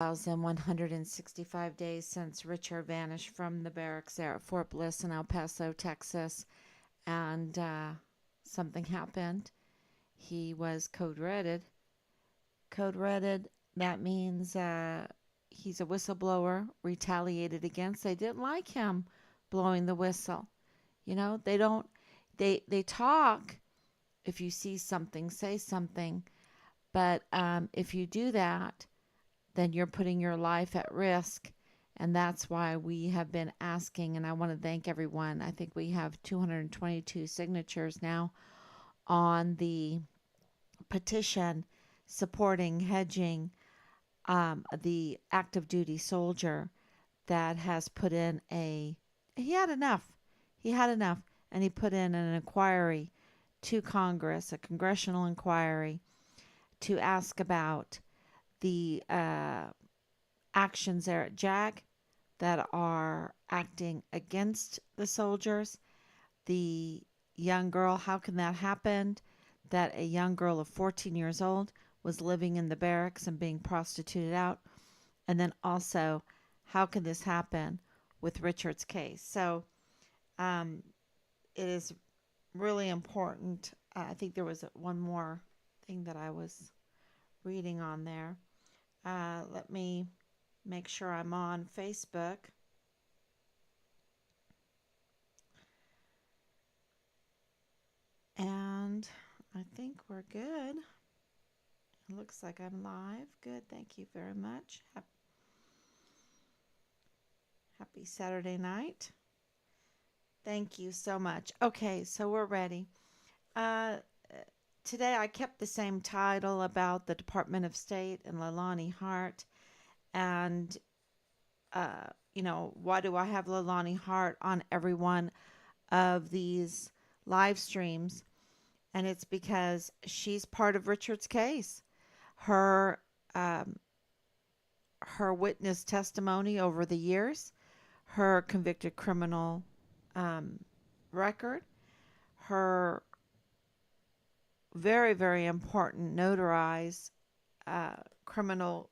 1,165 days since Richard vanished from the barracks there at Fort Bliss in El Paso, Texas, and something happened. He was code redded. Code redded, that means he's a whistleblower, retaliated against. They didn't like him blowing the whistle. You know, they don't, they talk. If you see something, say something. But if you do that, then you're putting your life at risk. And that's why we have been asking, and I want to thank everyone. I think we have 222 signatures now on the petition supporting hedging the active duty soldier that has put in he had enough. He had enough. And he put in an inquiry to Congress, a congressional inquiry, to ask about the actions there at JAG that are acting against the soldiers. The young girl, how can that happen? That a young girl of 14 years old was living in the barracks and being prostituted out. And then also, how can this happen with Richard's case? So um, it is really important. I think there was one more thing that I was reading on there. Let me make sure I'm on Facebook. And I think we're good. It looks like I'm live. Good. Thank you very much. Happy Saturday night. Thank you so much. Okay, so we're ready. Uh, Today I kept the same title about the Department of State and Leilani Hart. And, why do I have Leilani Hart on every one of these live streams? And it's because she's part of Richard's case. Her um, her witness testimony over the years, her convicted criminal um, record, her very, very important notarized uh, criminal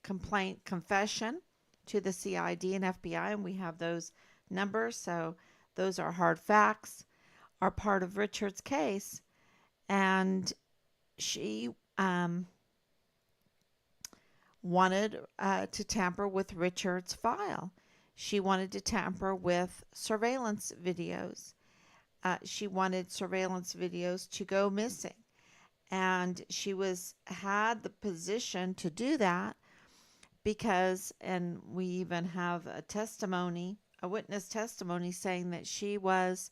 complaint confession to the CID and FBI, and we have those numbers. So those are hard facts, are part of Richard's case. And she wanted to tamper with Richard's file. She wanted to tamper with surveillance videos. She wanted surveillance videos to go missing. And she had the position to do that because, and we even have a testimony, a witness testimony saying that she was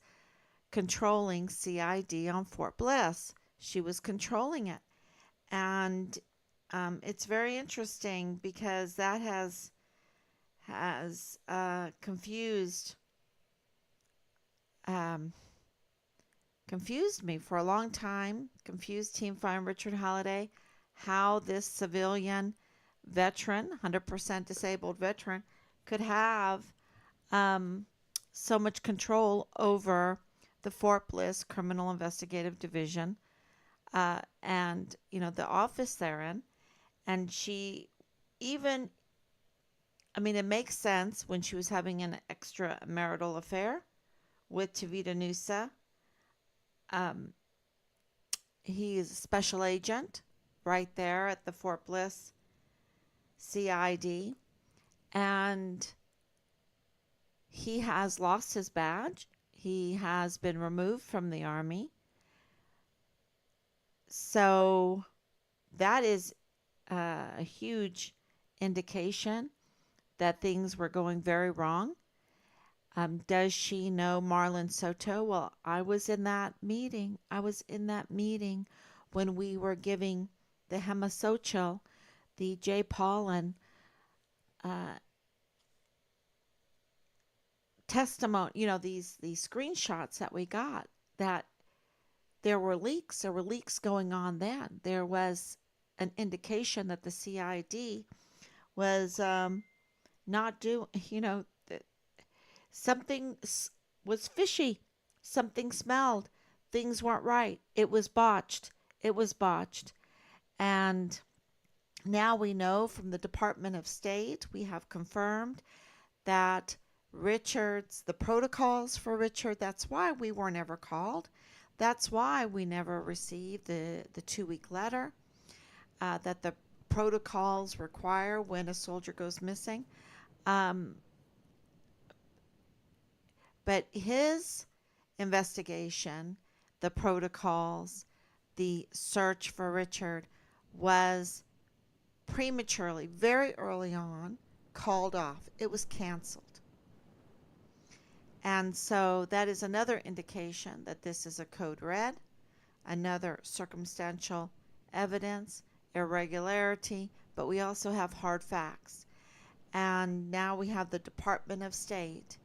controlling CID on Fort Bliss. She was controlling it. And it's very interesting because that has um, confused me for a long time. Confused Team Fire and Richard Halliday, how this civilian veteran, 100% disabled veteran, could have um, so much control over the Fort Bliss Criminal Investigative Division and the office therein. And she even, I mean, it makes sense when she was having an extramarital affair with Tavita Nusa. Um, he is a special agent right there at the Fort Bliss CID. And he has lost his badge. He has been removed from the Army. So that is a huge indication that things were going very wrong. Does she know Marlon Soto? Well, I was in that meeting. I was in that meeting when we were giving the Hemasochil, the J. Paulin uh, testimony, these screenshots that we got, that there were leaks going on then. There was an indication that the CID was not doing, something was fishy. Something smelled. Things weren't right. It was botched. It was botched. And Now we know from the Department of State, we have confirmed that the protocols for Richard, that's why we were never called. That's why we never received the 2 week letter that the protocols require when a soldier goes missing. Um, but his investigation, the protocols, the search for Richard was prematurely, very early on, called off. It was canceled. And so that is another indication that this is a code red, another circumstantial evidence, irregularity, but we also have hard facts. And now we have the Department of State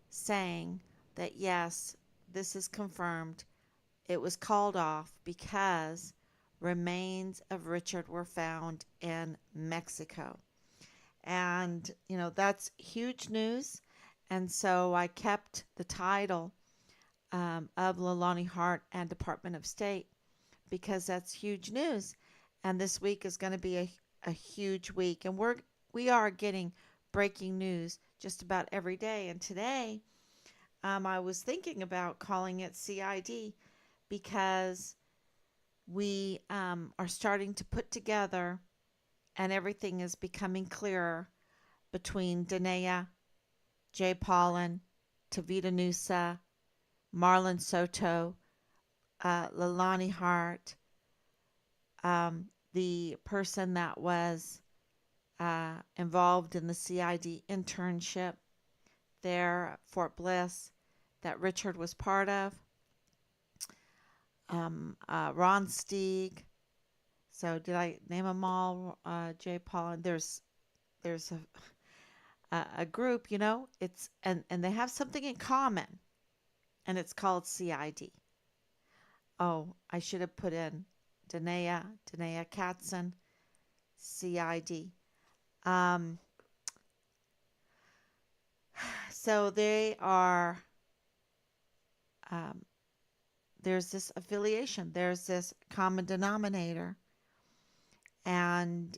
saying that yes, this is confirmed. It was called off because remains of Richard were found in Mexico. And, that's huge news. And so I kept the title of Leilani Hart and Department of State because that's huge news. And this week is going to be a huge week. And we are getting breaking news just about every day. And today, I was thinking about calling it CID because we are starting to put together, and everything is becoming clearer between Danae, Jay Paulin, Tavita Nusa, Marlon Soto, Leilani Hart, the person that was involved in the CID internship there at Fort Bliss that Richard was part of, Ron Steig. So did I name them all? Jay Paulin. There's a group, it's and they have something in common, and it's called CID. Oh, I should have put in Danae Katzen, CID. Um, so they are. Um, there's this affiliation. There's this common denominator, and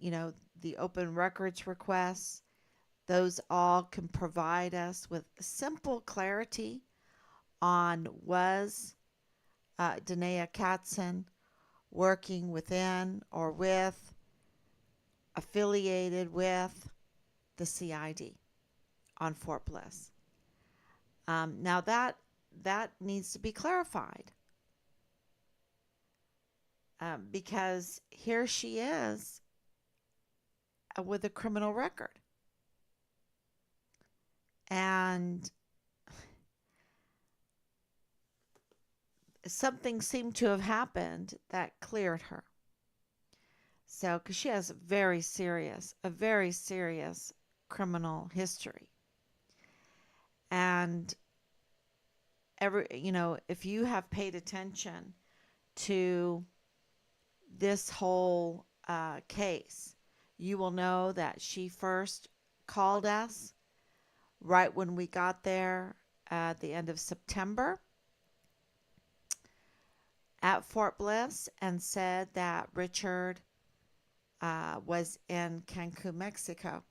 the open records requests. Those all can provide us with simple clarity on was Danae Katzen working within or with, affiliated with the CID on Fort Bliss. Now that needs to be clarified because here she is with a criminal record. And something seemed to have happened that cleared her. So, because she has a very serious criminal history. And if you have paid attention to this whole case, you will know that she first called us right when we got there at the end of September at Fort Bliss and said that Richard was in Cancun, Mexico.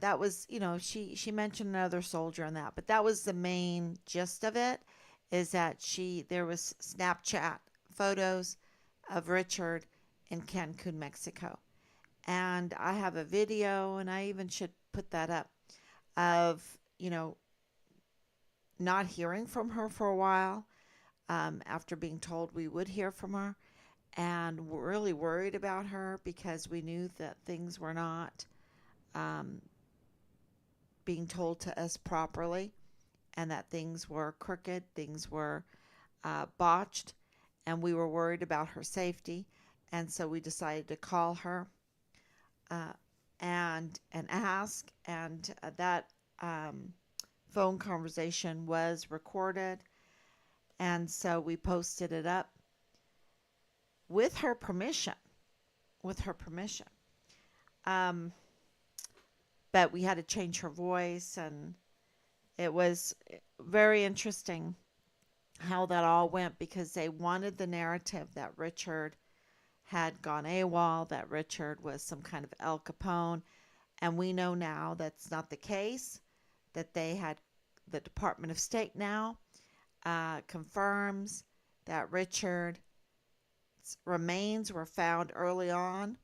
That was, she mentioned another soldier in that, but that was the main gist of it, is that there was Snapchat photos of Richard in Cancun, Mexico. And I have a video, and I even should put that up, of, not hearing from her for a while after being told we would hear from her. And we're really worried about her because we knew that things were not being told to us properly, and that things were crooked, things were botched, and we were worried about her safety. And so we decided to call her and ask, and that phone conversation was recorded, and so we posted it up with her permission. But we had to change her voice, and it was very interesting how that all went because they wanted the narrative that Richard had gone AWOL, that Richard was some kind of El Capone. And we know now that's not the case, that they had the Department of State now confirms that Richard's remains were found early on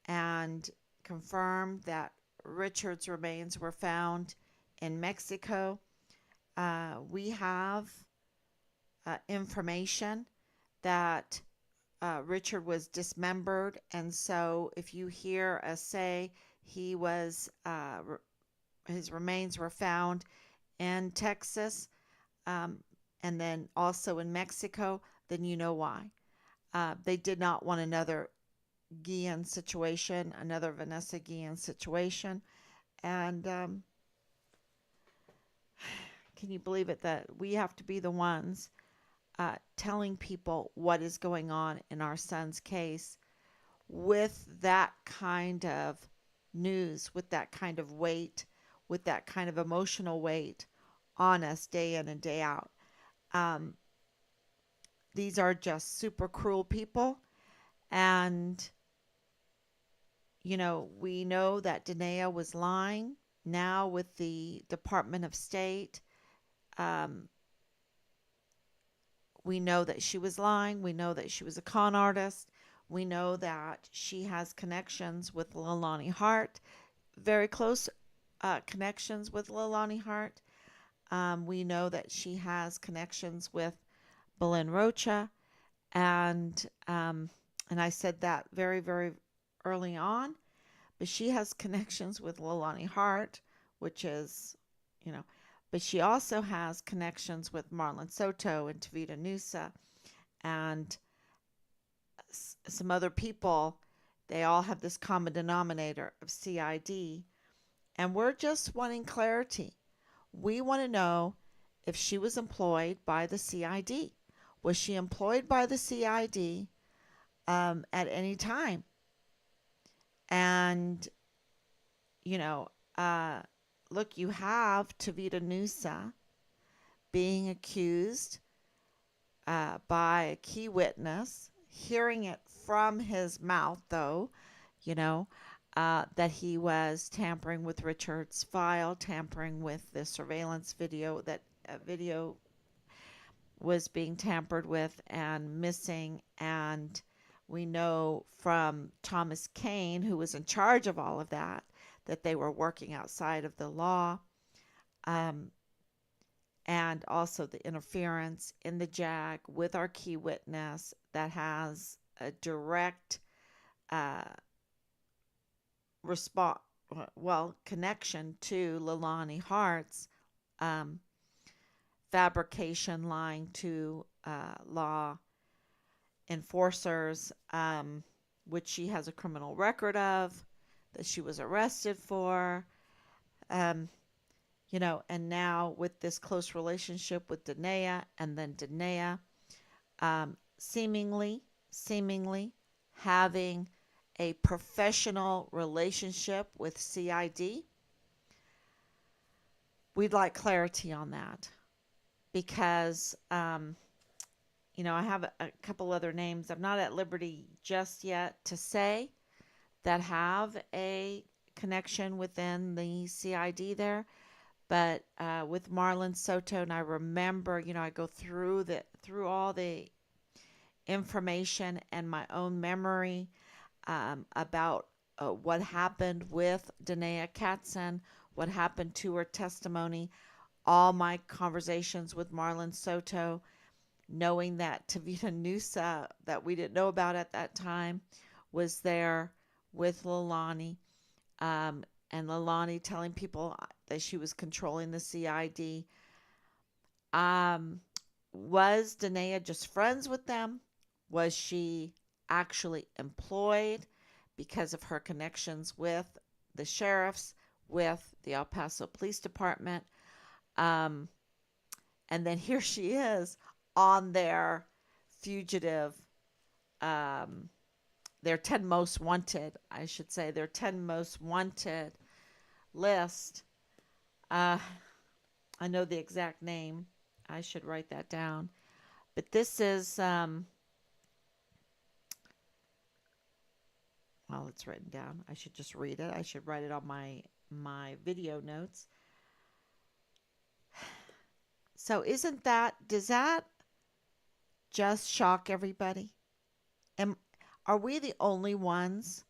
and confirmed that Richard's remains were found in Mexico. We have information that Richard was dismembered, and so if you hear us say he was, his remains were found in Texas, and then also in Mexico, then you know why. They did not want another Guillen situation, another Vanessa Guillen situation, and can you believe it that we have to be the ones telling people what is going on in our son's case with that kind of news, with that kind of weight, with that kind of emotional weight on us day in and day out. Um, these are just super cruel people. And, we know that Danae was lying now with the Department of State. Um, we know that she was lying. We know that she was a con artist. We know that she has connections with Leilani Hart, very close connections with Leilani Hart. We know that she has connections with Belen Rocha, and and I said that very, very early on. But she has connections with Leilani Hart, which is, you know, but she also has connections with Marlon Soto and Tavita Nusa and some other people. They all have this common denominator of CID, and we're just wanting clarity. We want to know if she was employed by the CID. Was she employed by the CID at any time? And, you know, uh, look, you have Tavita Nusa being accused by a key witness, hearing it from his mouth, though, you know, that he was tampering with Richard's file, tampering with the surveillance video, that video was being tampered with and missing. And we know from Thomas Kane, who was in charge of all of that, that they were working outside of the law. Um, and also the interference in the JAG with our key witness that has a direct uh, response, connection to Leilani Hart's um, fabrication lying to law enforcers, which she has a criminal record of, that she was arrested for. Um, and now with this close relationship with Danae, and then Danae seemingly having a professional relationship with CID. We'd like clarity on that because, I have a couple other names I'm not at liberty just yet to say that have a connection within the CID there. But with Marlon Soto, and I remember, I go through all the information and my own memory about what happened with Danae Katzen, what happened to her testimony, all my conversations with Marlon Soto, knowing that Tavita Nusa, that we didn't know about at that time, was there with Leilani, and Leilani telling people that she was controlling the CID. Was Danae just friends with them? Was she actually employed because of her connections with the sheriffs, with the El Paso Police Department? And then here she is on their fugitive, their 10 most wanted, I should say, their 10 most wanted list. I know the exact name. I should write that down. But this is Well, it's written down. I should just read it. I should write it on my video notes. So does that just shock everybody? Am Are we the only ones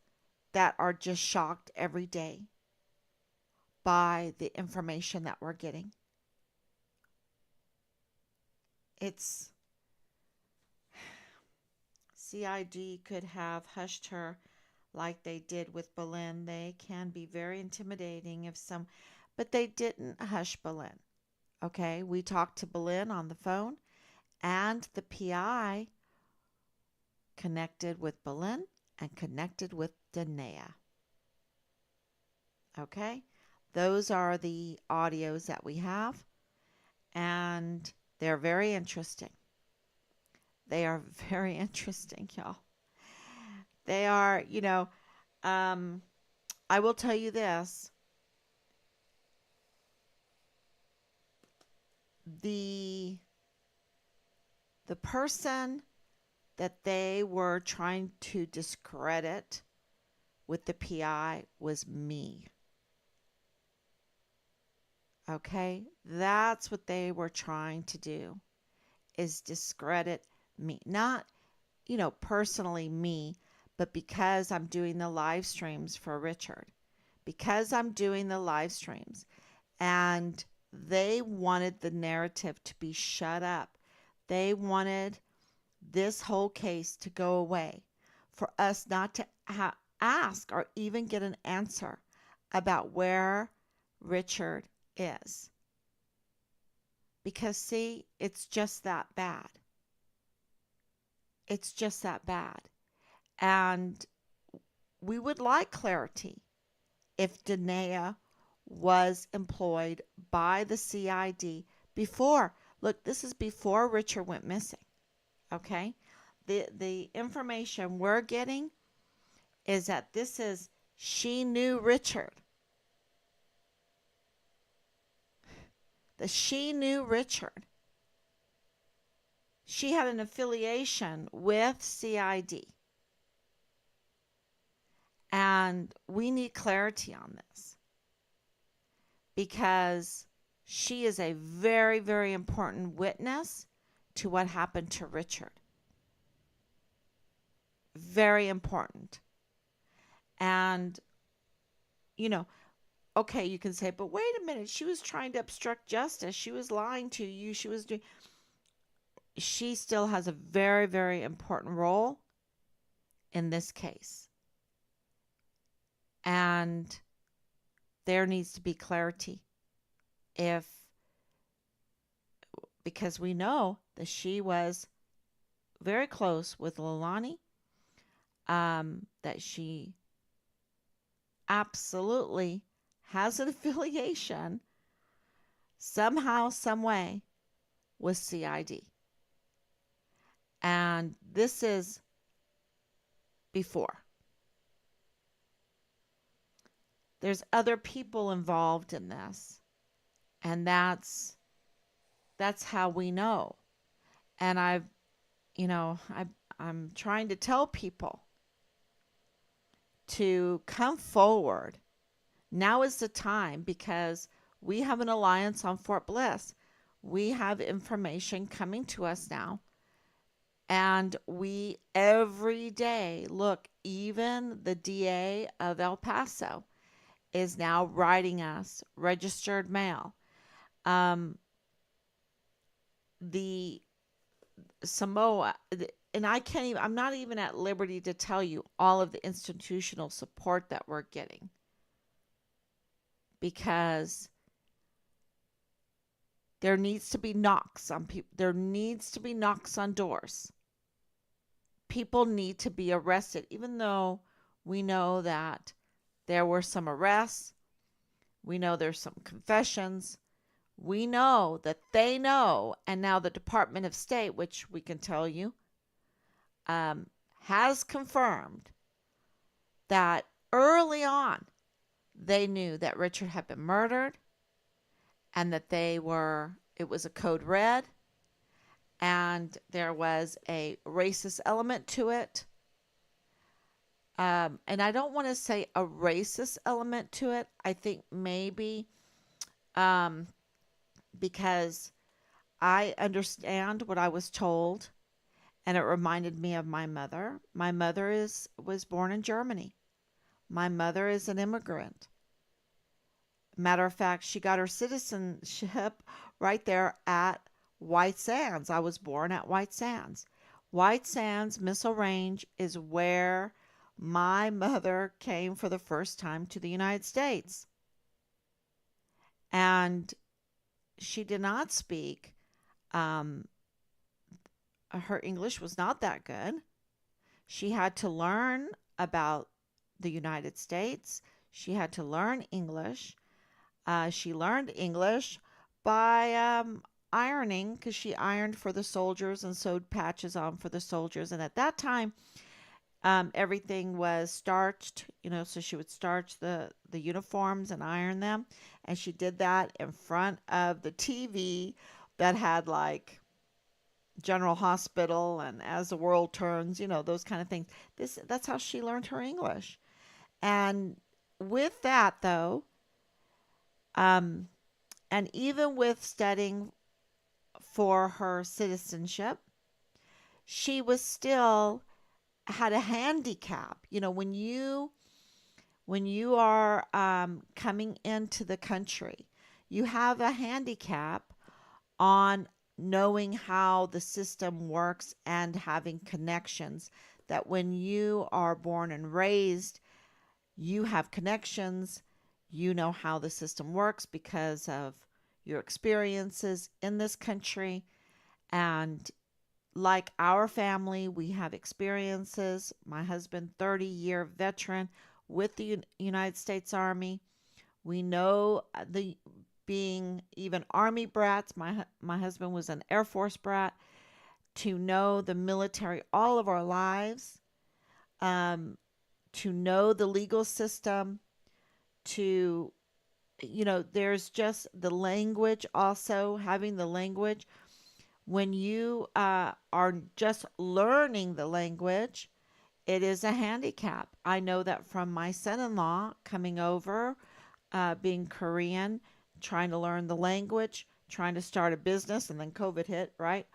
that are just shocked every day by the information that we're getting? It's CID could have hushed her like they did with Boleyn. They can be very intimidating but they didn't hush Boleyn. Okay, we talked to Boleyn on the phone, and the PI connected with Boleyn and connected with Danae. Okay, those are the audios that we have, and they're very interesting. They are very interesting, y'all. They are, um, I will tell you this. The the person that they were trying to discredit with the PI was me. Okay? That's what they were trying to do, is discredit me. Not, personally me, but because I'm doing the live streams for Richard. Because I'm doing the live streams, and they wanted the narrative to be shut up. They wanted this whole case to go away, for us not to ask or even get an answer about where Richard is. Because, see, it's just that bad. It's just that bad. And we would like clarity if Danae was employed by the CID before. Look, this is before Richard went missing. Okay? The information we're getting is that she knew Richard. She knew Richard. She had an affiliation with CID. And we need clarity on this, because she is a very, very important witness to what happened to Richard. Very important. And, okay, you can say, but wait a minute, she was trying to obstruct justice. She was lying to you. She still has a very, very important role in this case. And there needs to be clarity. Because we know that she was very close with Leilani, that she absolutely has an affiliation somehow, some way with CID. And this is before. There's other people involved in this, and that's how we know. And I'm trying to tell people to come forward. Now is the time, because we have an alliance on Fort Bliss. We have information coming to us now. And we every day, look, even the DA of El Paso is now writing us registered mail. The Samoa, and I'm not even at liberty to tell you all of the institutional support that we're getting, because there needs to be knocks on people. There needs to be knocks on doors. People need to be arrested, even though we know that there were some arrests. We know there's some confessions. We know that they know, and now the Department of State, which we can tell you, has confirmed that early on they knew that Richard had been murdered, and that it was a code red, and there was a racist element to it. And I don't want to say a racist element to it. I think maybe um, because I understand what I was told, and it reminded me of my mother. My mother is was born in Germany. My mother is an immigrant. Matter of fact, she got her citizenship right there at White Sands. I was born at White Sands. White Sands Missile Range is where my mother came for the first time to the United States. And she did not speak, um, her English was not that good. She had to learn about the United States. She had to learn English. She learned English by ironing because she ironed for the soldiers and sewed patches on for the soldiers. And at that time, everything was starched, so she would starch the uniforms and iron them. And she did that in front of the TV that had like General Hospital and As the World Turns, those kind of things. That's how she learned her English. And with that though, um, and even with studying for her citizenship, she was still had a handicap. When you are coming into the country, you have a handicap on knowing how the system works and having connections. That when you are born and raised, you have connections, you know how the system works because of your experiences in this country. And like our family, we have experiences. My husband, 30-year veteran with the United States Army. We know the being even Army brats. My husband was an Air Force brat. To know the military all of our lives, um, to know the legal system, to there's just the language, also having the language. When you are just learning the language, it is a handicap. I know that from my son-in-law coming over, being Korean, trying to learn the language, trying to start a business, and then COVID hit, right?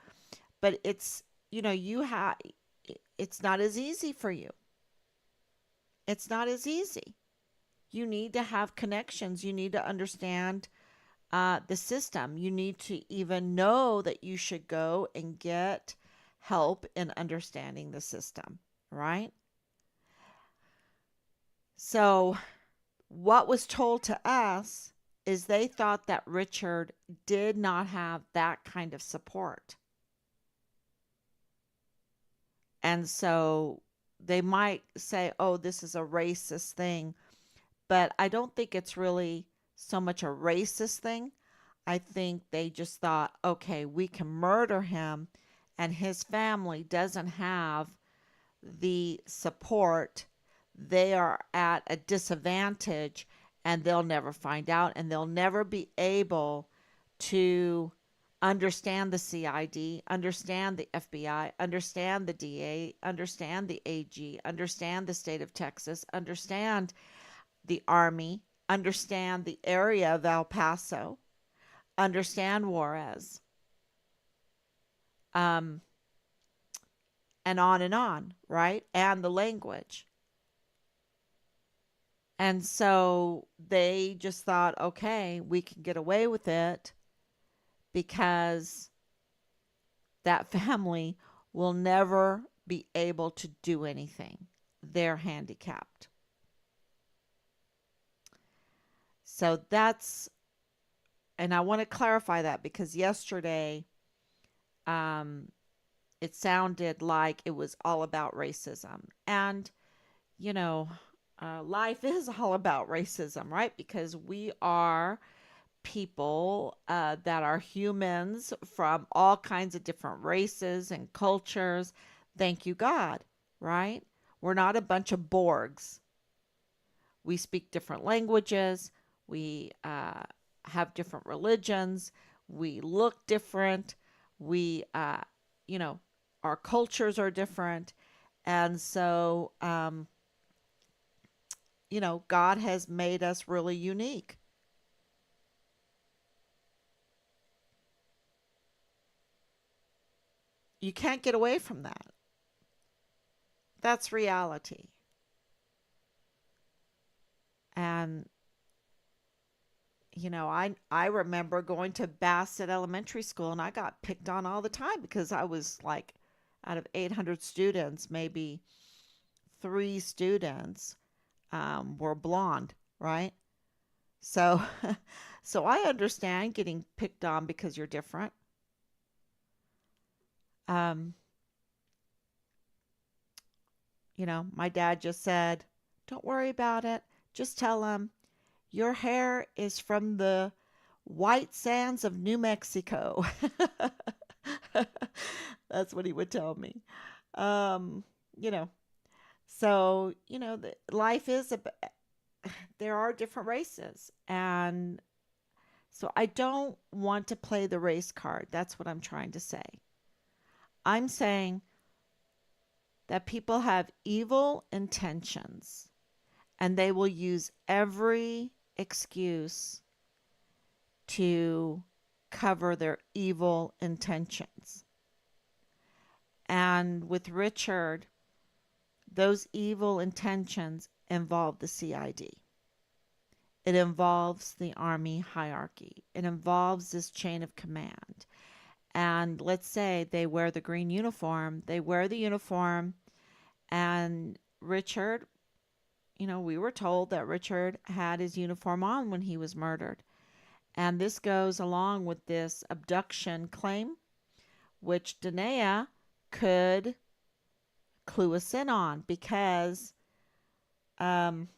But it's not as easy for you. It's not as easy. You need to have connections. You need to understand the system. You need to even know that you should go and get help in understanding the system, right? So, what was told to us is they thought that Richard did not have that kind of support. And so they might say, oh, this is a racist thing, but I don't think it's really so much a racist thing. I think they just thought, okay, we can murder him and his family doesn't have the support. They are at a disadvantage and they'll never find out and they'll never be able to understand the CID, understand the FBI, understand the DA, understand the AG, understand the state of Texas, understand the Army, understand the area of El Paso, understand Juarez, um, and on, right? And the language. And so they just thought, okay, we can get away with it because that family will never be able to do anything. They're handicapped. So and I want to clarify that because yesterday, um, it sounded like it was all about racism. And, you know, life is all about racism, right? Because we are people that are humans from all kinds of different races and cultures. Thank you, God, right? We're not a bunch of Borgs. We speak different languages. We have different religions. We look different. We, you know, our cultures are different. And so God has made us really unique. You can't get away from that. That's reality. And I remember going to Bassett Elementary School and I got picked on all the time because I was like, out of 800 students, maybe three students were blonde, right? So, so I understand getting picked on because you're different. Um, my dad just said, "Don't worry about it. Just tell him your hair is from the white sands of New Mexico." That's what he would tell me. Um, you know, so life is there are different races, and so I don't want to play the race card. That's what I'm trying to say. I'm saying that people have evil intentions and they will use every excuse to cover their evil intentions. And with Richard, those evil intentions involve the CID. It involves the Army hierarchy. It involves this chain of command. And let's say they wear the green uniform, they wear the uniform, and Richard, we were told that Richard had his uniform on when he was murdered. And this goes along with this abduction claim, which Danae could clue us in on because um,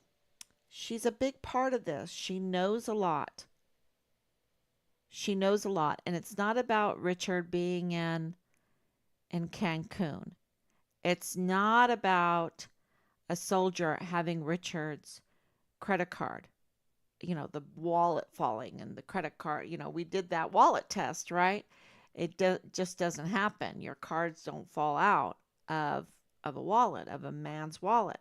she's a big part of this. She knows a lot. She knows a lot. And it's not about Richard being in Cancun. It's not about a soldier having Richard's credit card, the wallet falling and the credit card. We did that wallet test, right? Just doesn't happen. Your cards don't fall out of a wallet, of a man's wallet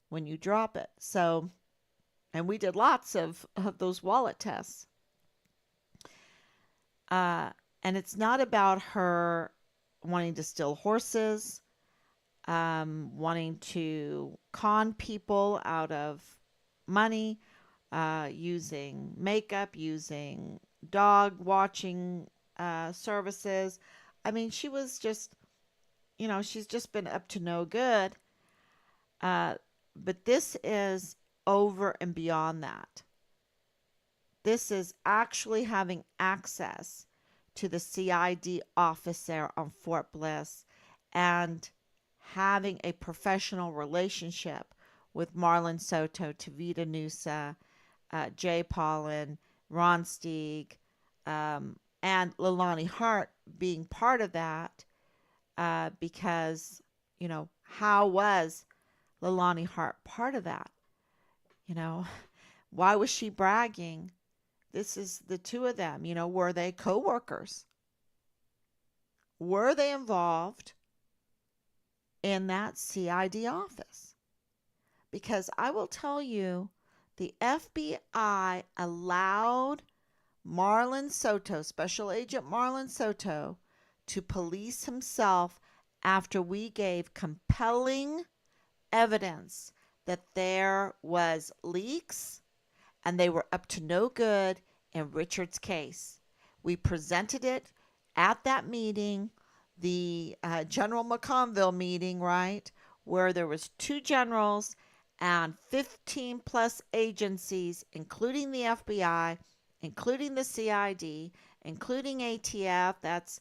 when you drop it. So, and we did lots of those wallet tests. Uh, and it's not about her wanting to steal horses, wanting to con people out of money, using makeup, using dog watching services. I mean, she was just, she's just been up to no good. Uh, but this is over and beyond that. This is actually having access to the CID office there on Fort Bliss and having a professional relationship with Marlon Soto, Tavita Nusa, Jay Paulin, Ron Stieg, and Leilani Hart being part of that because, how was Leilani Hart part of that? You know, why was she bragging? This is the two of them. Were they co-workers? Were they involved in that CID office? Because I will tell you, the FBI allowed Marlon Soto, Special Agent Marlon Soto, to police himself after we gave compelling evidence that there was leaks and they were up to no good in Richard's case. We presented it at that meeting, the General McConville meeting, right, where there was two generals and 15 plus agencies, including the FBI, including the CID, including ATF, that's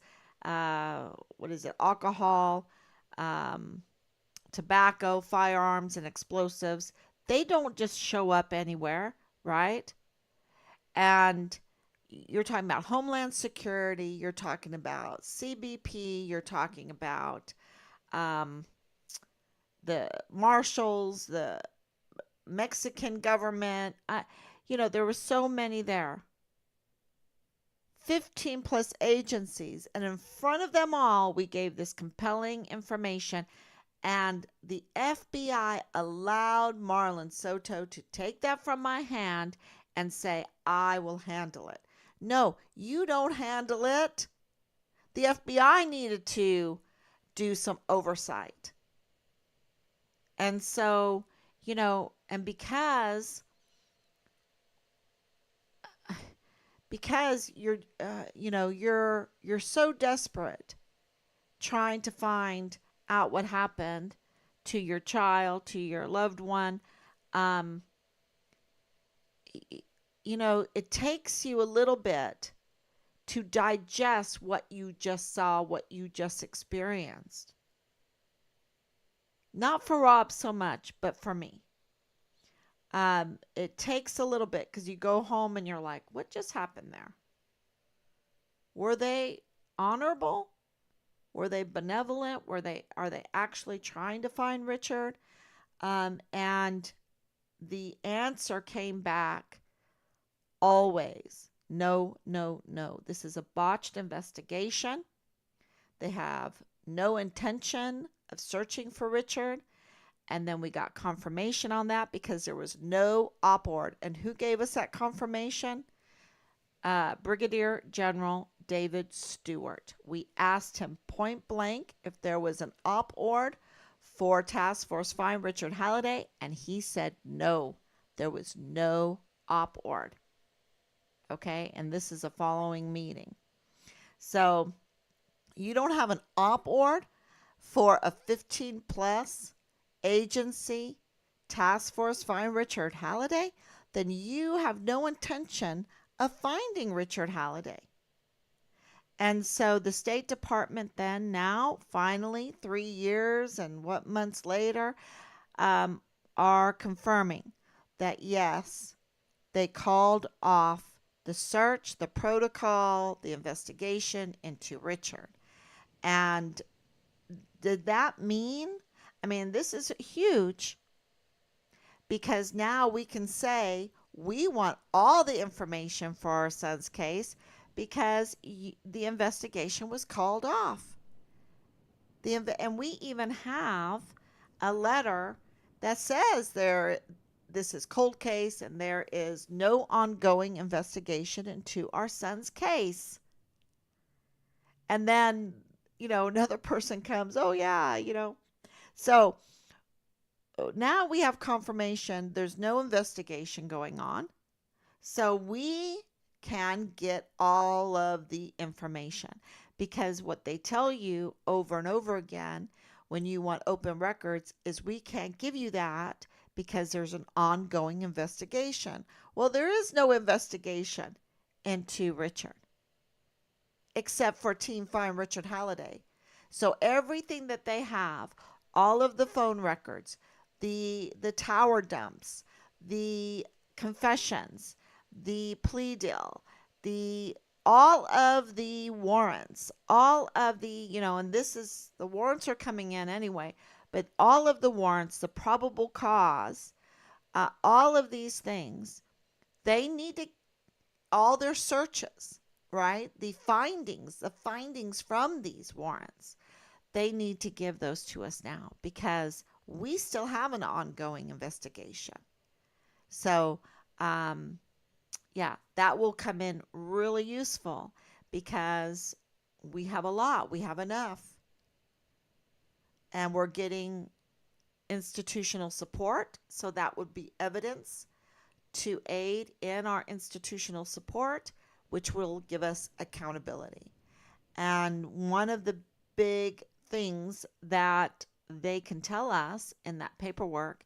what is it, alcohol, um, tobacco, firearms, and explosives. They don't just show up anywhere, right? And you're talking about Homeland Security, you're talking about CBP, you're talking about um, the marshals, the Mexican government. There were so many there. 15 plus agencies. And in front of them all, we gave this compelling information. And the FBI allowed Marlon Soto to take that from my hand and say, I will handle it. No, you don't handle it. The FBI needed to do some oversight. And so, and because you're so desperate trying to find out what happened to your child, to your loved one, um, it takes you a little bit to digest what you just saw, what you just experienced. Not for Rob so much, but for me. It takes a little bit because you go home and you're like, what just happened there? Were they honorable? Were they benevolent? Are they actually trying to find Richard? And the answer came back always no, no, no. This is a botched investigation. They have no intention of searching for Richard. And then we got confirmation on that because there was no op-ord. And who gave us that confirmation? Brigadier General David Stewart. We asked him point blank if there was an op-ord for Task Force Find Richard Halliday, and he said no, there was no op-ord. Okay, and this is a following meeting. So you don't have an op-ord for a 15 plus agency task force find Richard Halliday, then you have no intention of finding Richard Halliday. And so the State Department then now, finally, 3 years and what months later, are confirming that yes, they called off the search, the protocol, the investigation into Richard. And did that mean, this is huge because now we can say we want all the information for our son's case because the investigation was called off. And we even have a letter that says this is cold case and there is no ongoing investigation into our son's case. And then, another person comes, oh yeah, So now we have confirmation there's no investigation going on. So we can get all of the information because what they tell you over and over again when you want open records is we can't give you that because there's an ongoing investigation. Well, there is no investigation into Richard except for Team Find Richard Halliday. So everything that they have, all of the phone records, the tower dumps, the confessions, the plea deal, the all of the warrants, all of the, and this is the warrants are coming in anyway, but all of the warrants, the probable cause, all of these things, they need to, all their searches, right? The findings from these warrants, they need to give those to us now because we still have an ongoing investigation. So, yeah, that will come in really useful because we have a lot, we have enough, and we're getting institutional support. So that would be evidence to aid in our institutional support, which will give us accountability. And one of the big things that they can tell us in that paperwork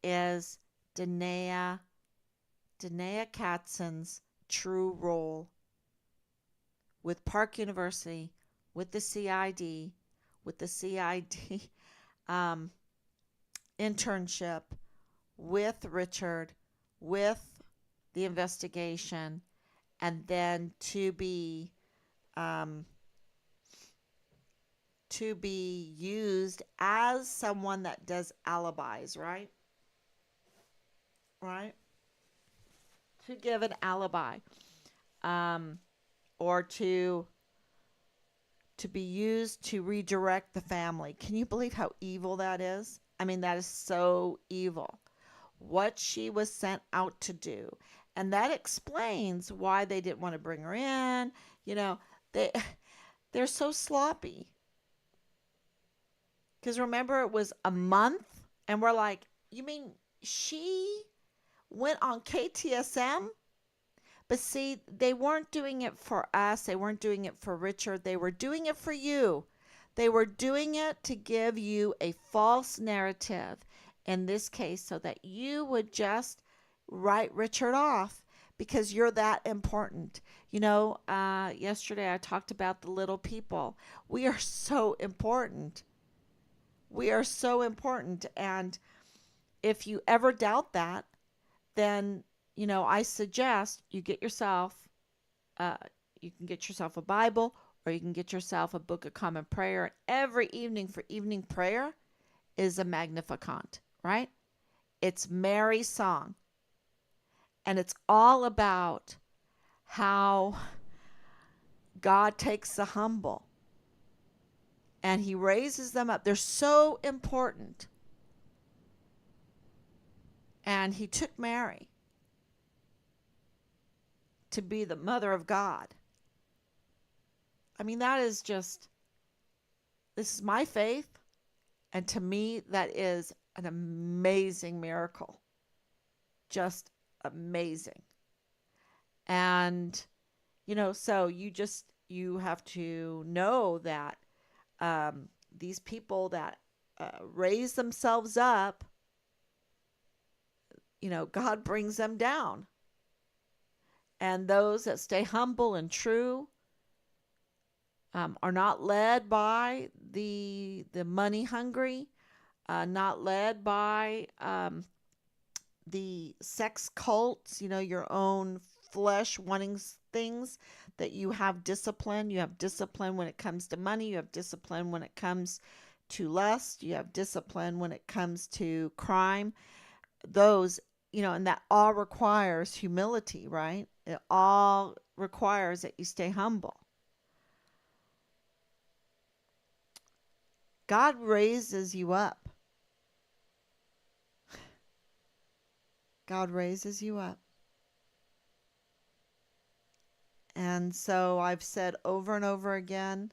is Danae Katzen's true role with Park University, with the CID, internship, with Richard, with the investigation, and then to be used as someone that does alibis, right? Right? To give an alibi, or to to be used to redirect the family. Can you believe how evil that is? I mean, that is so evil. What she was sent out to do. And that explains why they didn't want to bring her in. You know, they they're so sloppy. Cuz remember it was a month and we're like, "You mean she went on KTSM?" But see, they weren't doing it for us. They weren't doing it for Richard. They were doing it for you. They were doing it to give you a false narrative in this case so that you would just write Richard off because you're that important. Yesterday I talked about the little people. We are so important. We are so important. And if you ever doubt that, then I suggest you get yourself, uh, you can get yourself a Bible or you can get yourself a Book of Common Prayer. Every evening for evening prayer is a Magnificat, right? It's Mary's song, and it's all about how God takes the humble and He raises them up. They're so important, and He took Mary to be the mother of God. I mean, this is my faith. And to me, that is an amazing miracle. Just amazing. And, so you have to know that these people that raise themselves up, God brings them down. And those that stay humble and true are not led by the money hungry, not led by the sex cults, your own flesh wanting things, that you have discipline. You have discipline when it comes to money. You have discipline when it comes to lust. You have discipline when it comes to crime. Those, and that all requires humility, right? It all requires that you stay humble. God raises you up. God raises you up. And so I've said over and over again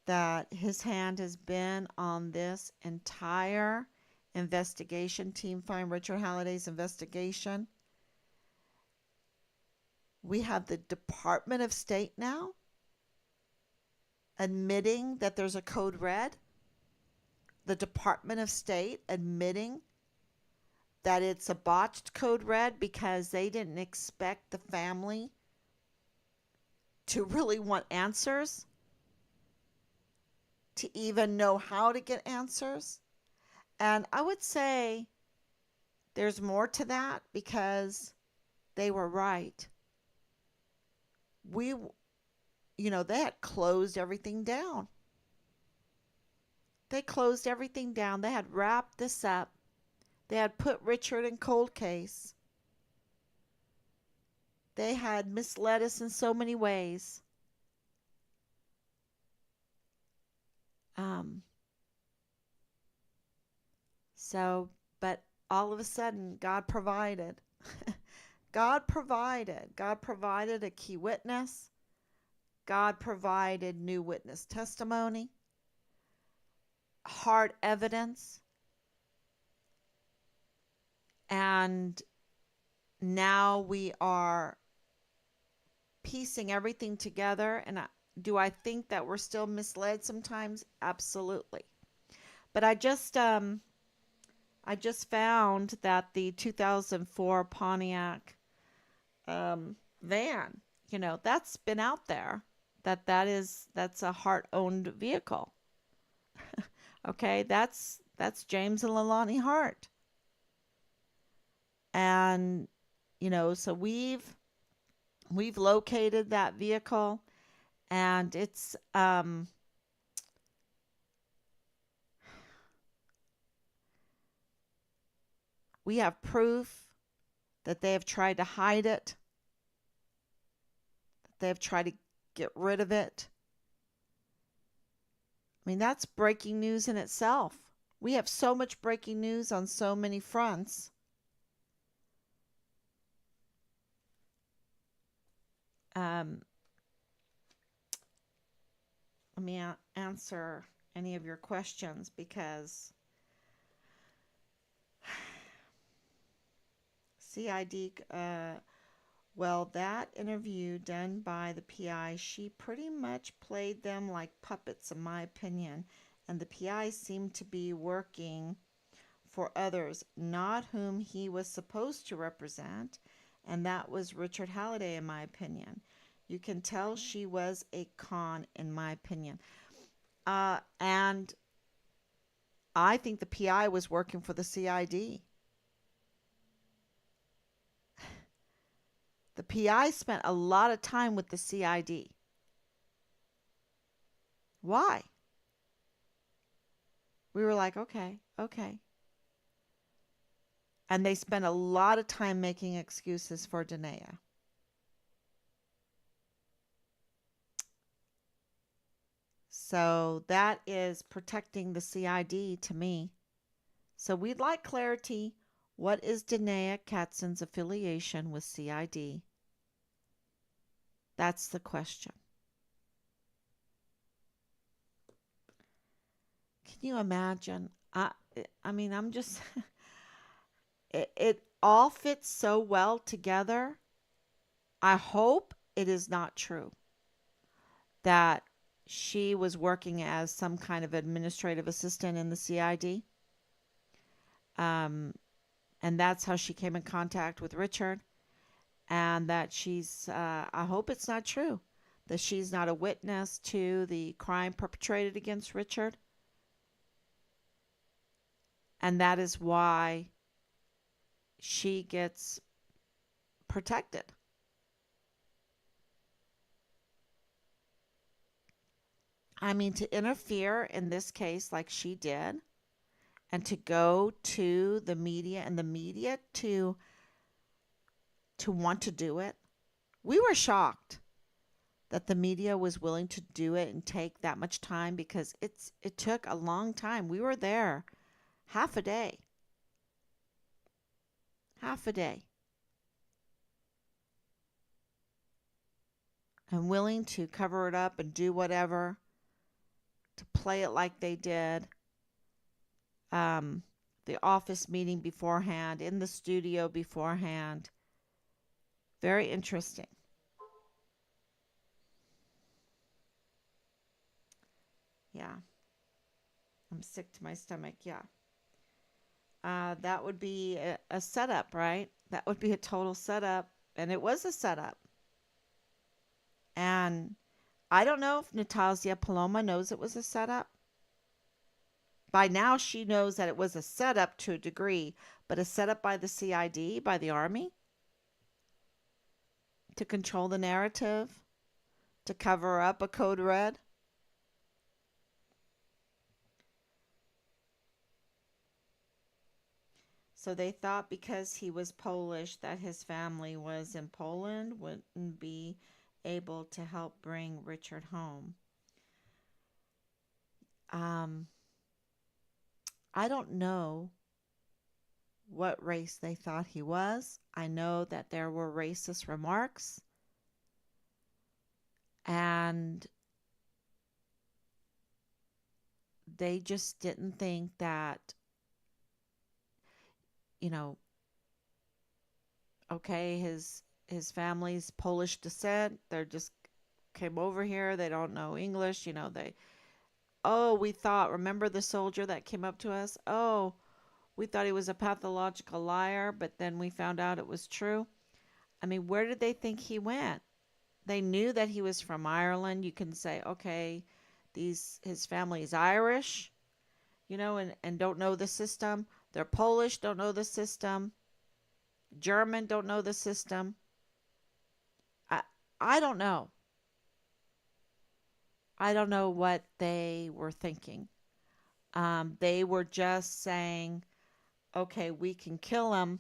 that His hand has been on this entire investigation. Team Find Richard Halliday's investigation. We have the Department of State now admitting that there's a code red. The Department of State admitting that it's a botched code red because they didn't expect the family to really want answers, to even know how to get answers. And I would say there's more to that because they were right. They had closed everything down. They closed everything down. They had wrapped this up. They had put Richard in cold case. They had misled us in so many ways. But all of a sudden, God provided. God provided. God provided a key witness. God provided new witness testimony, hard evidence, and now we are piecing everything together. And do I think that we're still misled sometimes? Absolutely. But I just found that the 2004 Pontiac van, that's been out there. That's a Hart-owned vehicle. Okay, that's James and Leilani Hart. And so we've located that vehicle, and it's we have proof that they have tried to hide it, that they have tried to get rid of it. I mean, that's breaking news in itself. We have so much breaking news on so many fronts. Um, Let me answer any of your questions because CID, well, that interview done by the PI, she pretty much played them like puppets, in my opinion. And the PI seemed to be working for others, not whom he was supposed to represent. And that was Richard Halliday, in my opinion. You can tell she was a con, in my opinion. And I think the PI was working for the CID. The PI spent a lot of time with the CID. Why? We were like, okay, okay. And they spent a lot of time making excuses for Danae. So that is protecting the CID to me. So we'd like clarity. What is Danae Katzen's affiliation with CID? That's the question. Can you imagine? I mean, I'm just, it all fits so well together. I hope it is not true that she was working as some kind of administrative assistant in the CID. Um, and that's how she came in contact with Richard. And that I hope it's not true, that she's not a witness to the crime perpetrated against Richard. And that is why she gets protected. I mean, to interfere in this case like she did, and to go to the media and the media to want to do it. We were shocked that the media was willing to do it and take that much time because it took a long time. We were there half a day. Half a day. And willing to cover it up and do whatever to play it like they did. Um, the office meeting beforehand, in the studio beforehand. Very interesting. Yeah. I'm sick to my stomach. Yeah. That would be a setup, right? That would be a total setup. And it was a setup. And I don't know if Natalia Paloma knows it was a setup. By now, she knows that it was a setup to a degree, but a setup by the CID, by the Army, to control the narrative, to cover up a code red. So they thought because he was Polish that his family was in Poland wouldn't be able to help bring Richard home. Um, I don't know what race they thought he was. I know that there were racist remarks, and they just didn't think that, you know, okay, his family's Polish descent. They're just came over here. They don't know English. Oh, we thought, remember the soldier that came up to us? Oh, we thought he was a pathological liar, but then we found out it was true. I mean, where did they think he went? They knew that he was from Ireland. You can say, okay, his family is Irish, and don't know the system. They're Polish, don't know the system. German, don't know the system. I I don't know. I don't know what they were thinking. They were just saying, okay, we can kill him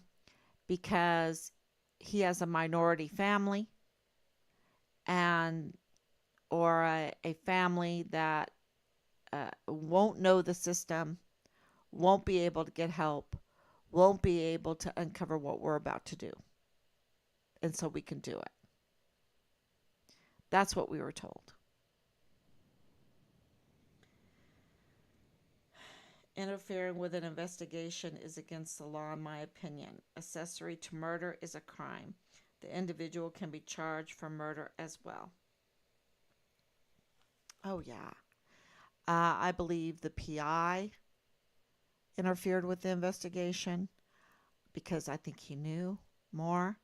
because he has a minority family and or a family that won't know the system, won't be able to get help, won't be able to uncover what we're about to do. And so we can do it. That's what we were told. Interfering with an investigation is against the law, in my opinion. Accessory to murder is a crime. The individual can be charged for murder as well. Oh, yeah. I believe the PI interfered with the investigation because I think he knew more.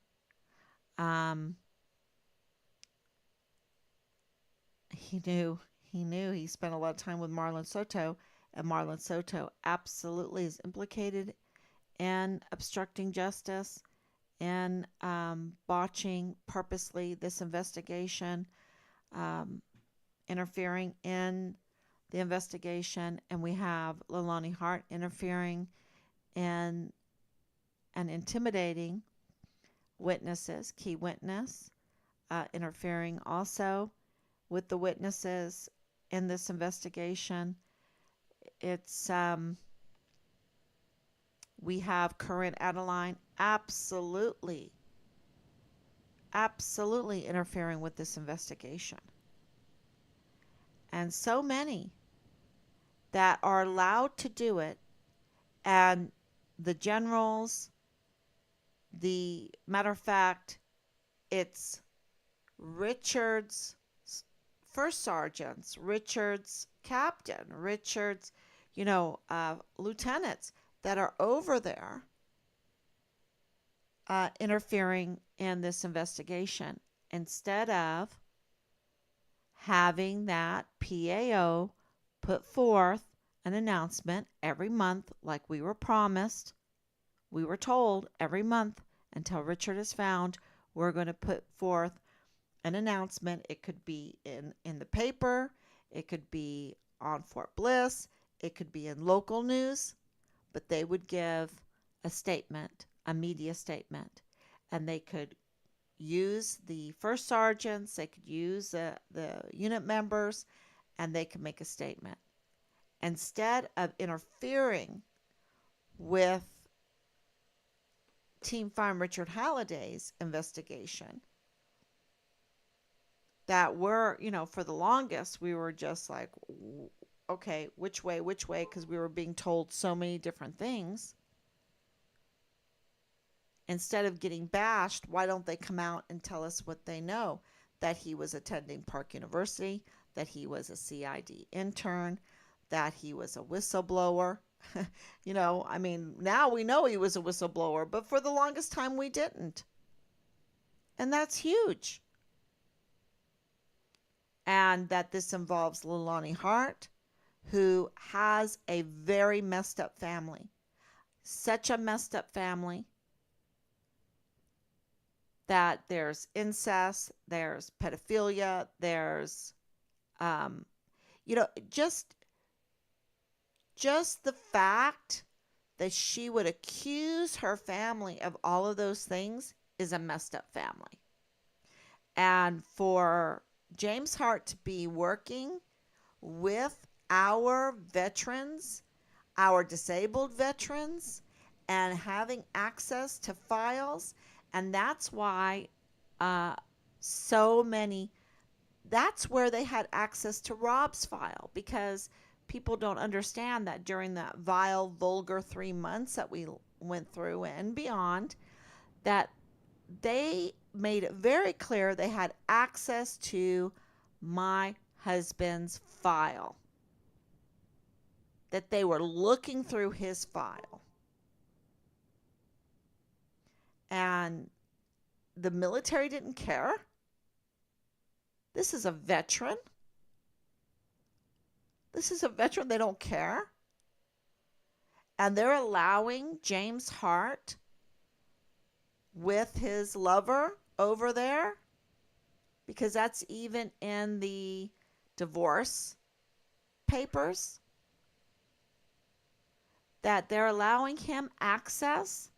Um, he spent a lot of time with Marlon Soto, and Marlon Soto absolutely is implicated in obstructing justice and botching purposely this investigation, um, interfering in the investigation. And we have Leilani Hart interfering in and intimidating witnesses, key witness, interfering also with the witnesses in this investigation. It's we have current Adeline absolutely interfering with this investigation. And so many that are allowed to do it, and the generals, the matter of fact, it's Richard's first sergeants, Richard's captain, Richard's, lieutenants that are over there interfering in this investigation instead of having that PAO put forth an announcement every month like we were promised. We were told every month until Richard is found, we're going to put forth an announcement. It could be in the paper, it could be on Fort Bliss, it could be in local news, but they would give a statement, a media statement, and they could use the first sergeants, they could use the unit members, and they could make a statement. Instead of interfering with Team Farm Richard Halliday's investigation, that were, for the longest, we were just like, okay, which way, because we were being told so many different things. Instead of getting bashed, why don't they come out and tell us what they know? That he was attending Park University, that he was a CID intern, that he was a whistleblower. Now we know he was a whistleblower, but for the longest time we didn't. And that's huge. And that this involves Leilani Hart, who has a very messed up family. Such a messed up family that there's incest, there's pedophilia, there's, just the fact that she would accuse her family of all of those things is a messed up family. And for James Hart to be working with our veterans, our disabled veterans, and having access to files. And that's why that's where they had access to Rob's file, because people don't understand that during that vile, vulgar 3 months that we went through and beyond, that they made it very clear they had access to my husband's file, that they were looking through his file. And the military didn't care. This is a veteran. They don't care. And they're allowing James Hart with his lover over there, because that's even in the divorce papers, that they're allowing him access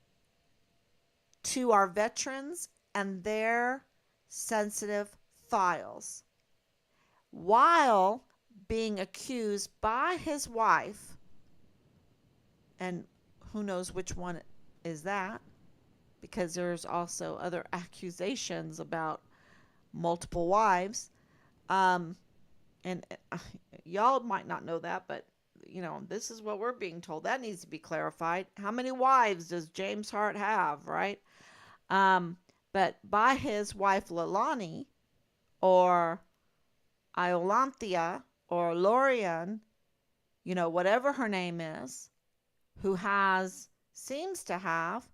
to our veterans and their sensitive files, while being accused by his wife, and who knows which one is that, because there's also other accusations about multiple wives. Um, and y'all might not know that, but this is what we're being told. That needs to be clarified. How many wives does James Hart have, right? Um, but by his wife Leilani, or Iolanthea, or Lorian, whatever her name is, who seems to have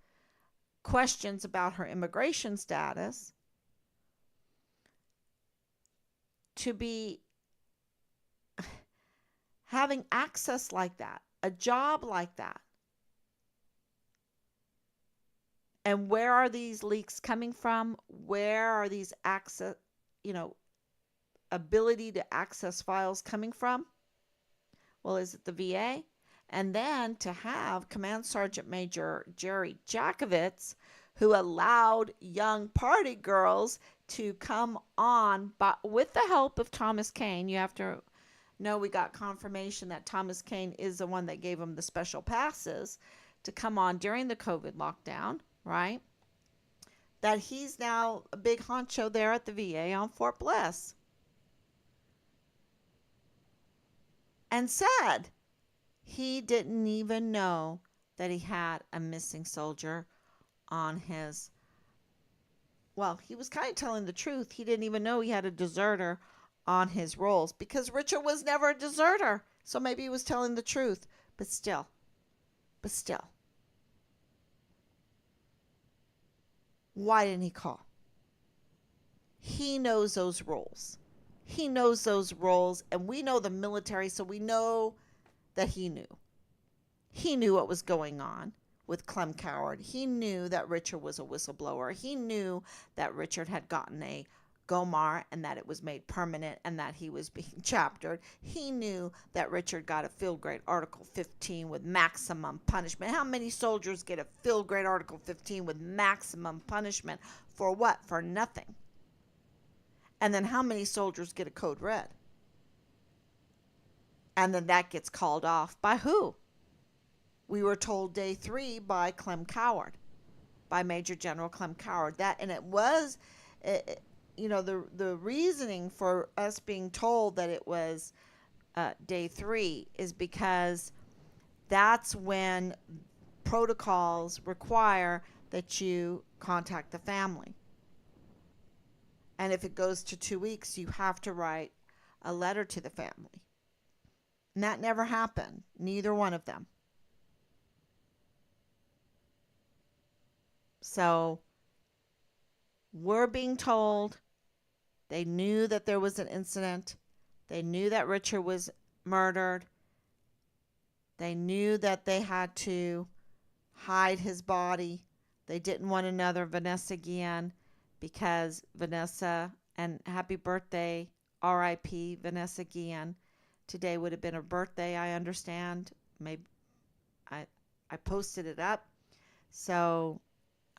questions about her immigration status, to be having access like that, a job like that. And where are these leaks coming from? Where are these you know, ability to access files coming from? Well, is it the VA? And then to have Command Sergeant Major Jerry Jakovitz, who allowed young party girls to come on, but with the help of Thomas Kane. You have to know we got confirmation that Thomas Kane is the one that gave them the special passes to come on during the COVID lockdown, right? That he's now a big honcho there at the VA on Fort Bliss. And said he didn't even know that he had a missing soldier on his. Well, he was kind of telling the truth. He didn't even know he had a deserter on his rolls, because Richard was never a deserter. So maybe he was telling the truth. But still. Why didn't he call? He knows those roles. He knows those roles, and we know the military, so we know that he knew. He knew what was going on with Clem Coward. He knew that Richard was a whistleblower. He knew that Richard had gotten a GOMAR and that it was made permanent and that he was being chaptered. He knew that Richard got a field grade Article 15 with maximum punishment. How many soldiers get a field grade Article 15 with maximum punishment? For what? For nothing. And then how many soldiers get a code red? And then that gets called off by who? We were told day 3 by Clem Coward, by Major General Clem Coward. It was, the reasoning for us being told that it was day 3 is because that's when protocols require that you contact the family. And if it goes to 2 weeks, you have to write a letter to the family. And that never happened, neither one of them. So we're being told they knew that there was an incident. They knew that Richard was murdered. They knew that they had to hide his body. They didn't want another Vanessa Guillen, because Vanessa, and happy birthday, R.I.P. Vanessa Guillen. Today would have been her birthday, I understand. Maybe I posted it up. So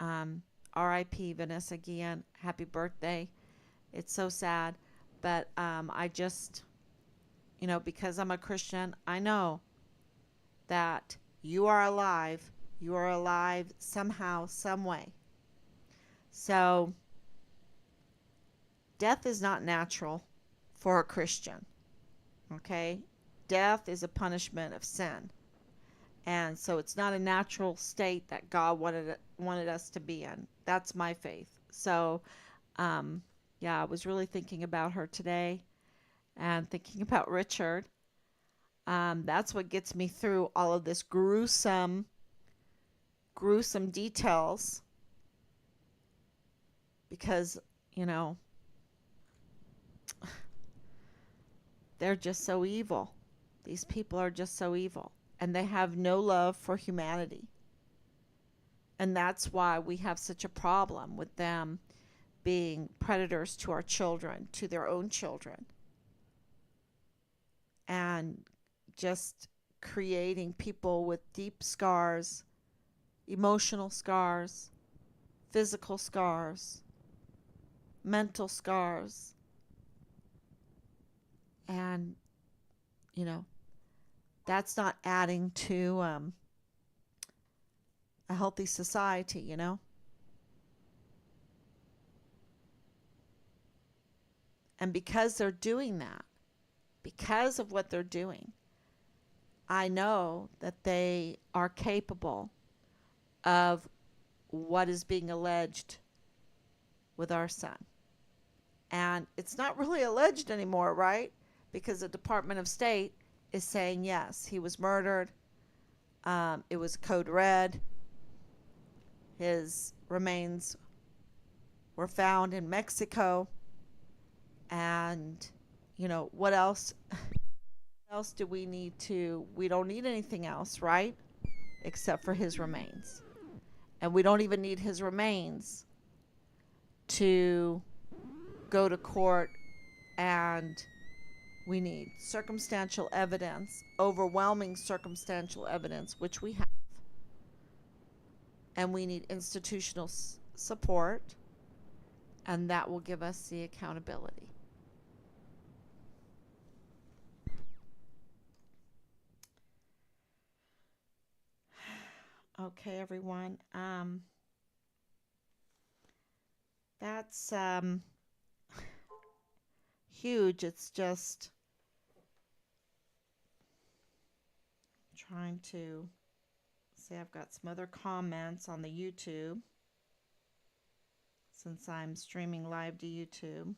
R.I.P. Vanessa Guillen. Happy birthday. It's so sad. But I just, because I'm a Christian, I know that you are alive. You are alive somehow, some way. So death is not natural for a Christian. Okay? Death is a punishment of sin. And so it's not a natural state that God wanted us to be in. That's my faith. So, I was really thinking about her today and thinking about Richard. That's what gets me through all of this gruesome details, because, they're just so evil. These people are just so evil. And they have no love for humanity. And that's why we have such a problem with them being predators to our children, to their own children. And just creating people with deep scars, emotional scars, physical scars, mental scars. And you know, that's not adding to a healthy society, you know? And because they're doing that, because of what they're doing, I know that they are capable of what is being alleged with our son. And it's not really alleged anymore, right? Because the Department of State is saying yes, he was murdered. It was code red. His remains were found in Mexico. And, what else? What else do we need to? We don't need anything else, right? Except for his remains. And we don't even need his remains to go to court, and we need circumstantial evidence, overwhelming circumstantial evidence, which we have. And we need institutional support, and that will give us the accountability. Okay, everyone. That's huge. It's just trying to see. I've got some other comments on the YouTube since I'm streaming live to YouTube.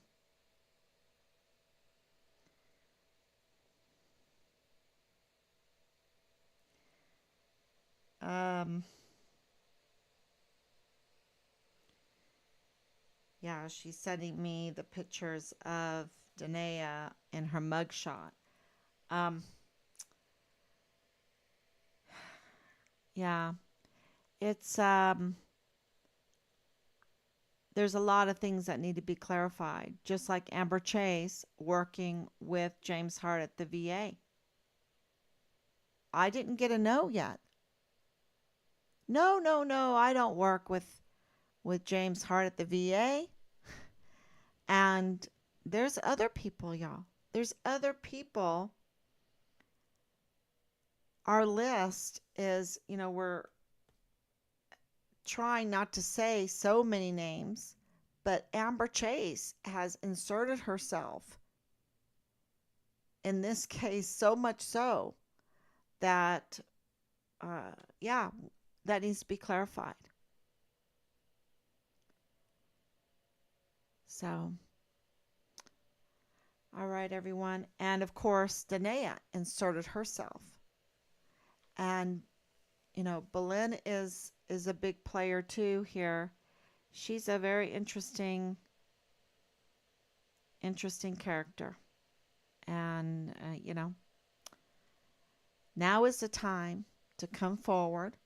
Yeah, she's sending me the pictures of Danae in her mugshot. Um, yeah, it's there's a lot of things that need to be clarified. Just like Amber Chase working with James Hart at the VA. I didn't get a no yet. No, no, no. I don't work with James Hart at the VA. And there's other people, y'all. There's other people. Our list is, we're trying not to say so many names, but Amber Chase has inserted herself in this case so much so that, yeah, that needs to be clarified. So, all right, everyone. And of course, Danae inserted herself. And, Boleyn is a big player too here. She's a very interesting character. And, now is the time to come forward,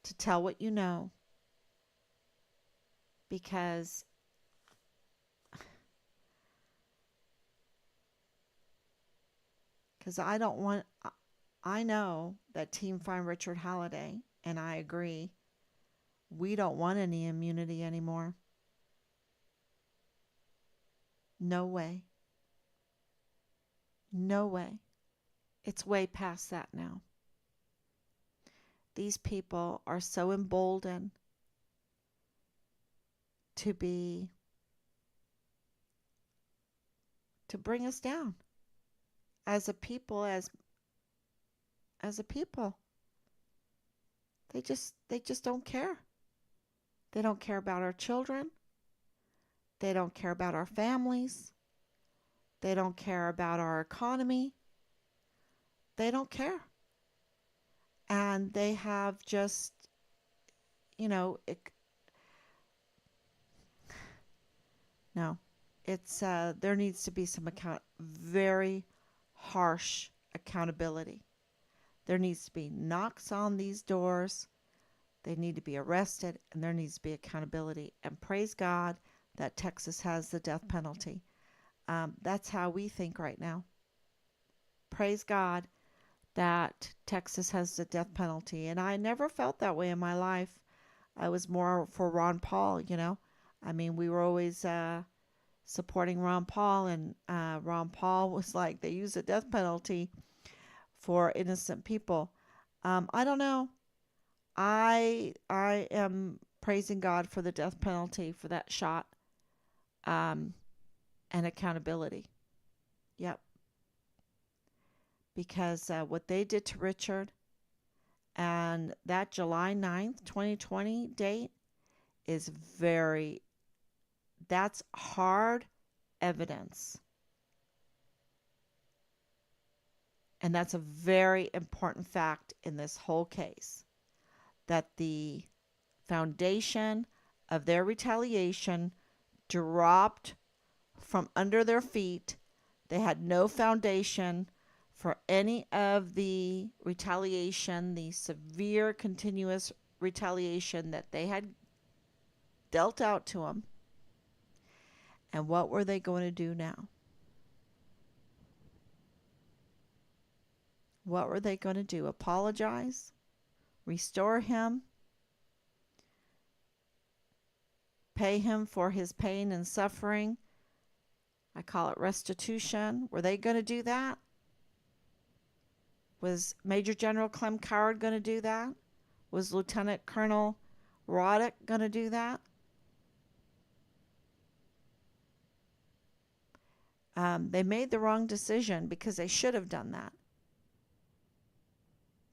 to tell what you know, because I don't want, I know that Team Find Richard Halliday, and I agree, we don't want any immunity anymore. No way. No way. It's way past that now. These people are so emboldened to bring us down as a people, as a people. They just don't care. They don't care about our children. They don't care about our families. They don't care about our economy. They don't care. And they have just, no, it's there needs to be some very harsh accountability. There needs to be knocks on these doors. They need to be arrested, and there needs to be accountability. And praise God that Texas has the death penalty. That's how we think right now. Praise God that Texas has the death penalty. And I never felt that way in my life. I was more for Ron Paul, I mean, we were always, supporting Ron Paul, and Ron Paul was like, they use the death penalty for innocent people. I don't know. I am praising God for the death penalty for that shot, um, and accountability. Yep, because what they did to Richard and that July 9th, 2020 date is that's hard evidence. And that's a very important fact in this whole case, that the foundation of their retaliation dropped from under their feet. They had no foundation for any of the retaliation, the severe continuous retaliation that they had dealt out to them. And what were they going to do now? What were they going to do? Apologize? Restore him? Pay him for his pain and suffering? I call it restitution. Were they going to do that? Was Major General Clem Coward going to do that? Was Lieutenant Colonel Roddick going to do that? They made the wrong decision because they should have done that.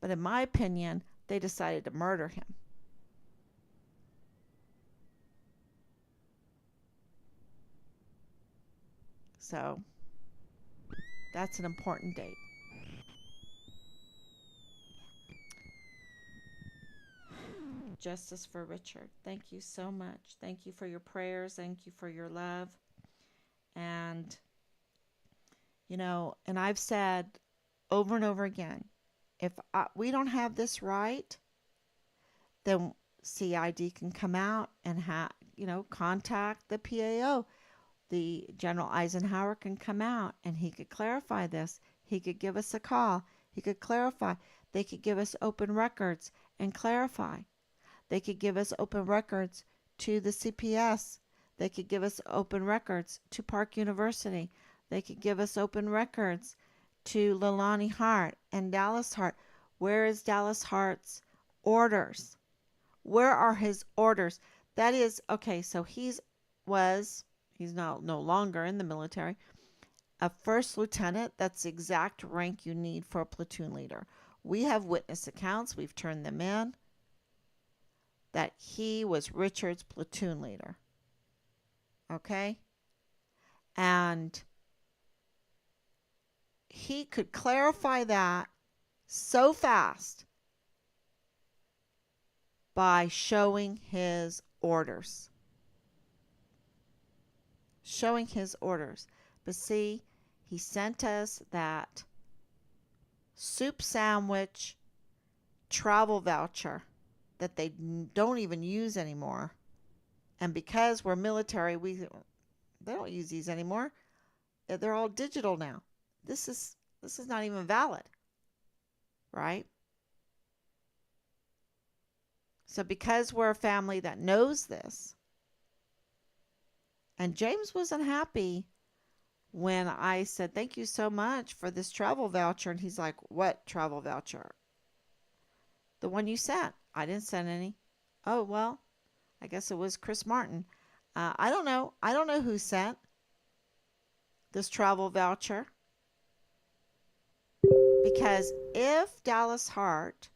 But in my opinion, they decided to murder him. So that's an important date. Justice for Richard. Thank you so much. Thank you for your prayers. Thank you for your love. And, and I've said over and over again, if we don't have this right, then CID can come out and contact the PAO. The General Eisenhower can come out and he could clarify this. He could give us a call. He could clarify. They could give us open records and clarify. They could give us open records to the CPS. They could give us open records to Park University. They could give us open records to Leilani Hart and Dallas Hart. Where is Dallas Hart's orders? Where are his orders? That is, okay, so he's now no longer in the military, a first lieutenant. That's the exact rank you need for a platoon leader. We have witness accounts. We've turned them in, that he was Richard's platoon leader. Okay? And he could clarify that so fast by showing his orders. Showing his orders. But see, he sent us that soup sandwich travel voucher that they don't even use anymore. And because we're military, they don't use these anymore. They're all digital now. This is not even valid. Right? So because we're a family that knows this, and James wasn't happy when I said, thank you so much for this travel voucher. And he's like, what travel voucher? The one you sent. I didn't send any. Oh, well, I guess it was Chris Martin. I don't know. I don't know who sent this travel voucher. Because if Dallas Hart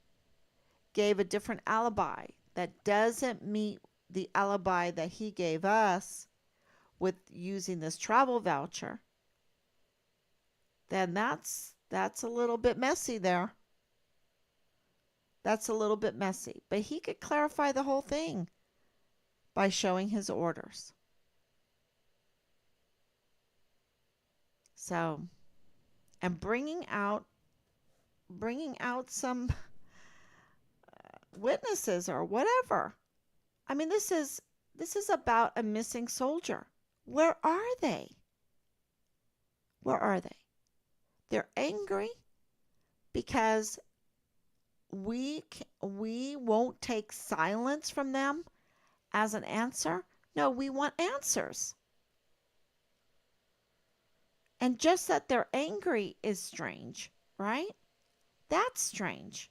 gave a different alibi that doesn't meet the alibi that he gave us with using this travel voucher, then that's a little bit messy there. That's a little bit messy. But he could clarify the whole thing by showing his orders. So, and bringing out some witnesses or whatever. I mean, this is about a missing soldier. Where are they? Where are they? They're angry because we won't take silence from them as an answer. No, we want answers. And just that they're angry is strange, right? That's strange.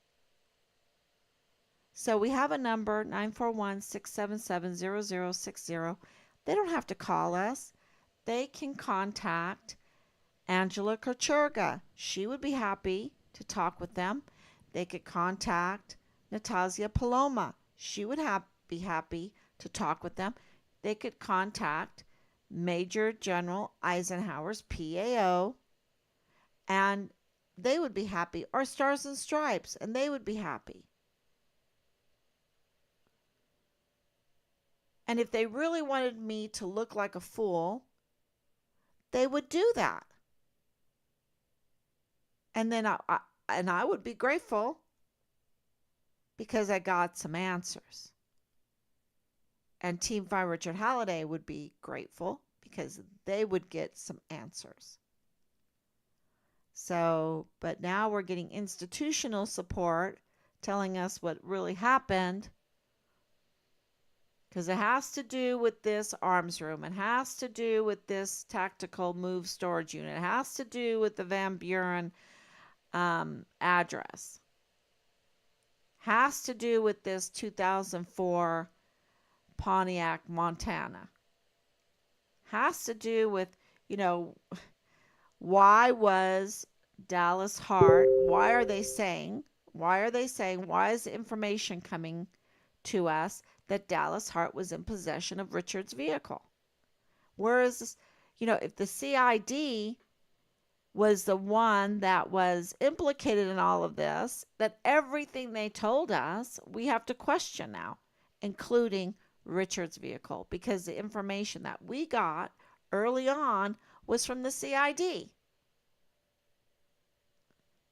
So we have a number, 941-677-0060. They don't have to call us. They can contact Angela Kocherga. She would be happy to talk with them. They could contact Natasha Paloma. She would be happy to talk with them. They could contact Major General Eisenhower's PAO, and they would be happy. Or Stars and Stripes, and they would be happy. And if they really wanted me to look like a fool, they would do that. And then I would be grateful because I got some answers. And Team 5 Richard Halliday would be grateful because they would get some answers. So, but now we're getting institutional support telling us what really happened, because it has to do with this arms room. It has to do with this tactical move storage unit. It has to do with the Van Buren address. Has to do with this 2004 Pontiac, Montana. Has to do with, why was Dallas Hart, why is the information coming to us that Dallas Hart was in possession of Richard's vehicle? Where is this? If the CID was the one that was implicated in all of this, that everything they told us, we have to question now, including Richard's vehicle, because the information that we got early on was from the CID.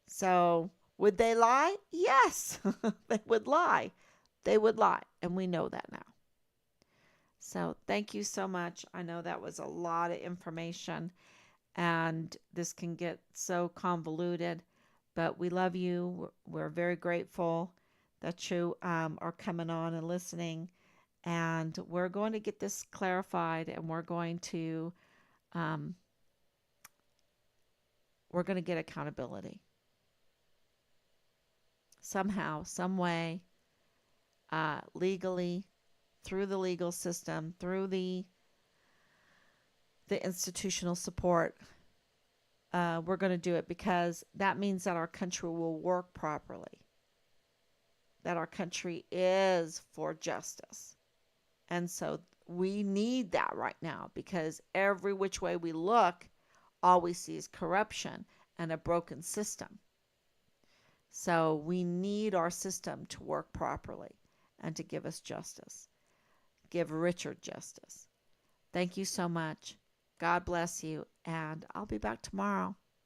So, would they lie? Yes, they would lie. They would lie, and we know that now. So, thank you so much. I know that was a lot of information, and this can get so convoluted, but we love you. We're very grateful that you are coming on and listening, and we're going to get this clarified, and we're going to get accountability somehow, some way, legally, through the legal system, through the institutional support. We're going to do it, because that means that our country will work properly, that our country is for justice. And so we need that right now, because every which way we look, all we see is corruption and a broken system. So we need our system to work properly and to give us justice. Give Richard justice. Thank you so much. God bless you, and I'll be back tomorrow.